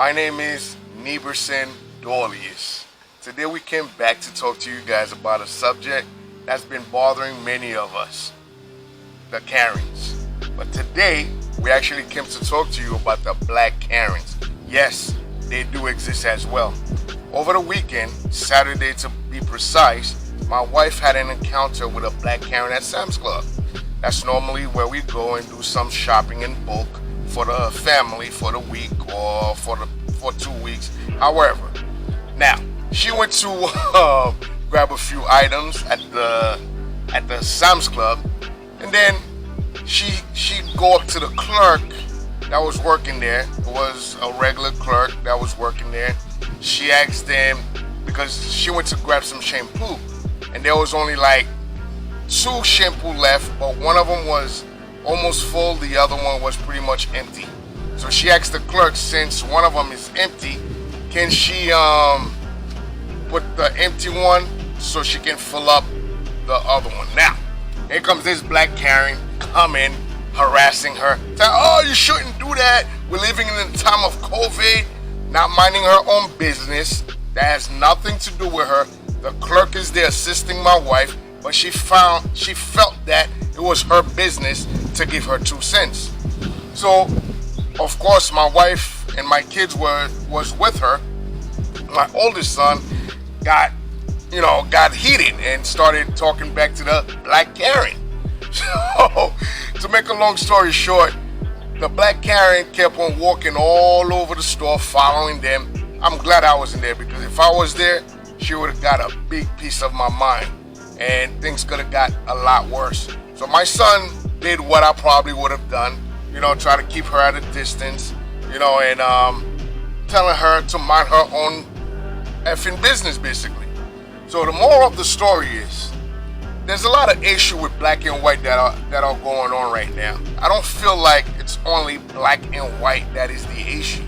My name is Neberson Dolius. Today we came back to talk to you guys about a subject that's been bothering many of us, the Karens. But today we actually came to talk to you about the Black Karens. Yes, they do exist as well. Over the weekend, Saturday to be precise, my wife had an encounter with a Black Karen at Sam's Club. That's normally where we go and do some shopping in bulk for the family for the week or for 2 weeks, however. Now, she went to grab a few items at the Sam's Club, and then she'd go up to the clerk that was working there. It was a regular clerk that was working there. She asked him, because she went to grab some shampoo, and there was only like 2 shampoo left, but one of them was almost full, the other one was pretty much empty. So she asked the clerk, since one of them is empty, can she put the empty one so she can fill up the other one. Now, here comes this Black Karen coming, harassing her, saying, oh, you shouldn't do that. We're living in the time of COVID, not minding her own business. That has nothing to do with her. The clerk is there assisting my wife, but she felt that it was her business to give her 2 cents. So, of course, my wife and my kids was with her. My oldest son got heated and started talking back to the Black Karen. So, to make a long story short, the Black Karen kept on walking all over the store, following them. I'm glad I wasn't there, because if I was there, she would have got a big piece of my mind, and things could have got a lot worse. So my son did what I probably would have done, try to keep her at a distance, and telling her to mind her own effing business, basically. So the moral of the story is, there's a lot of issue with black and white that are going on right now. I don't feel like it's only black and white that is the issue.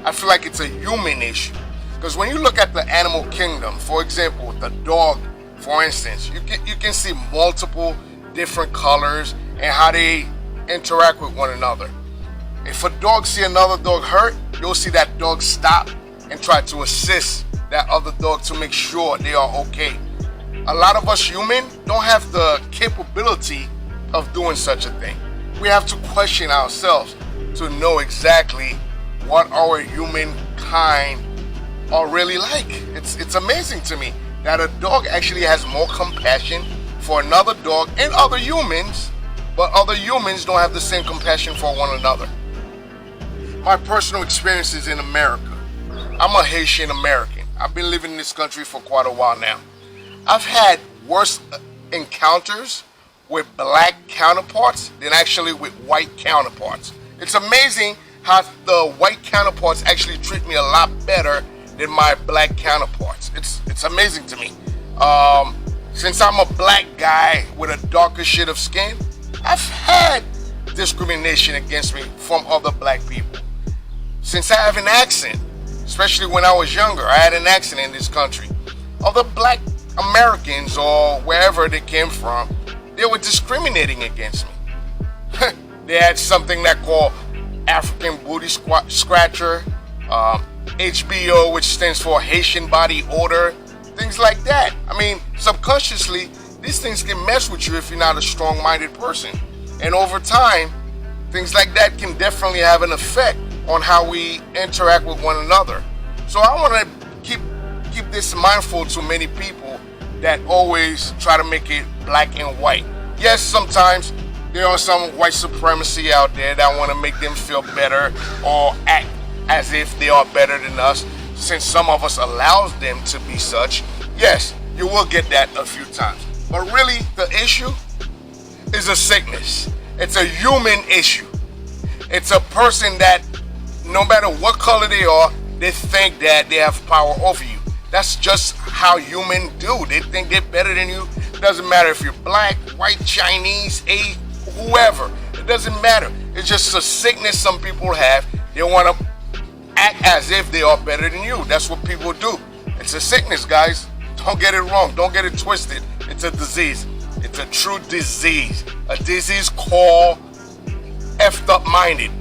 I feel like it's a human issue. Because when you look at the animal kingdom, for example, the dog, for instance, you can see multiple different colors and how they interact with one another. If a dog see another dog hurt, you'll see that dog stop and try to assist that other dog to make sure they are okay. A lot of us humans don't have the capability of doing such a thing. We have to question ourselves to know exactly what our humankind are really like. It's amazing to me that a dog actually has more compassion for another dog and other humans, but other humans don't have the same compassion for one another. My personal experiences in America. I'm a Haitian American. I've been living in this country for quite a while now. I've had worse encounters with black counterparts than actually with white counterparts. It's amazing how the white counterparts actually treat me a lot better than my black counterparts. It's amazing to me. Since I'm a black guy with a darker shade of skin, I've had discrimination against me from other black people. Since I have an accent, especially when I was younger, I had an accent in this country. Other black Americans or wherever they came from, they were discriminating against me. They had something that called African Booty Scratcher, HBO, which stands for Haitian Body Odor, things like that. I mean, subconsciously, these things can mess with you if you're not a strong-minded person. And over time, things like that can definitely have an effect on how we interact with one another. So I want to keep this mindful to many people that always try to make it black and white. Yes, sometimes there are some white supremacy out there that want to make them feel better or act as if they are better than us, since some of us allows them to be such. Yes, you will get that a few times. But really, the issue is a sickness. It's a human issue. It's a person that, no matter what color they are, they think that they have power over you. That's just how humans do. They think they're better than you. It doesn't matter if you're black, white, Chinese, Asian, whoever. It doesn't matter. It's just a sickness some people have. They want to act as if they are better than you. That's what people do. It's a sickness, guys. Don't get it wrong. Don't get it twisted. It's a disease. It's a true disease. A disease called effed up minded.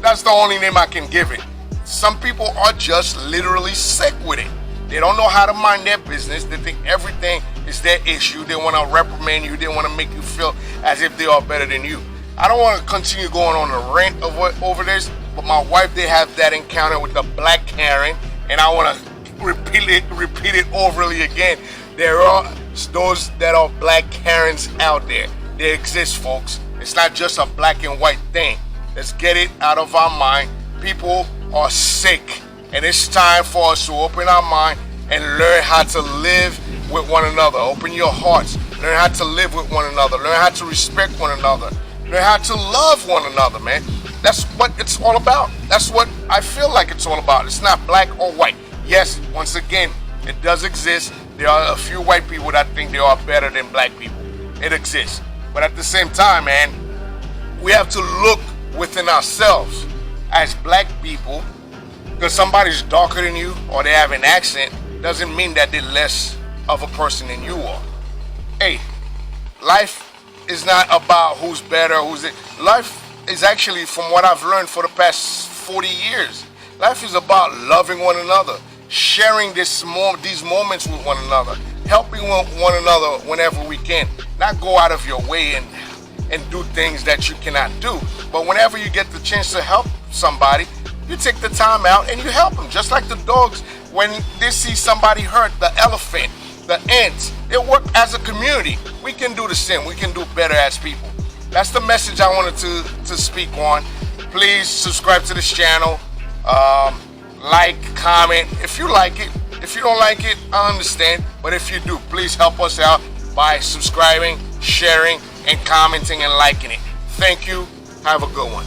That's the only name I can give it. some people are just literally sick with it. They don't know how to mind their business. They think everything is their issue. They want to reprimand you. They want to make you feel as if they are better than you. I don't want to continue going on a rant over this, but my wife did have that encounter with the black Karen, and I want to repeat it overly again. There are those that are black Karens out there. They exist, folks. It's not just a black and white thing. Let's get it out of our mind. People are sick, and it's time for us to open our mind and learn how to live with one another. Open your hearts. Learn how to live with one another. Learn how to respect one another. Learn how to love one another, man. That's what it's all about. That's what I feel like it's all about. It's not black or white. Yes, once again, it does exist. There are a few white people that think they are better than black people. It exists. But at the same time, man, we have to look within ourselves as black people. Because somebody's darker than you or they have an accent doesn't mean that they're less of a person than you are. Hey, life is not about who's better, who's it. Life is actually, from what I've learned for the past 40 years, life is about loving one another, sharing these moments with one another, helping one another whenever we can. Not go out of your way and do things that you cannot do. But whenever you get the chance to help somebody, you take the time out and you help them. Just like the dogs, when they see somebody hurt, the elephant, the ants, they work as a community. We can do the same. We can do better as people. That's the message I wanted to speak on. Please subscribe to this channel. Like, comment if you like it. If you don't like it, I understand. But if you do, please help us out by subscribing, sharing, and commenting and liking it. Thank you. Have a good one.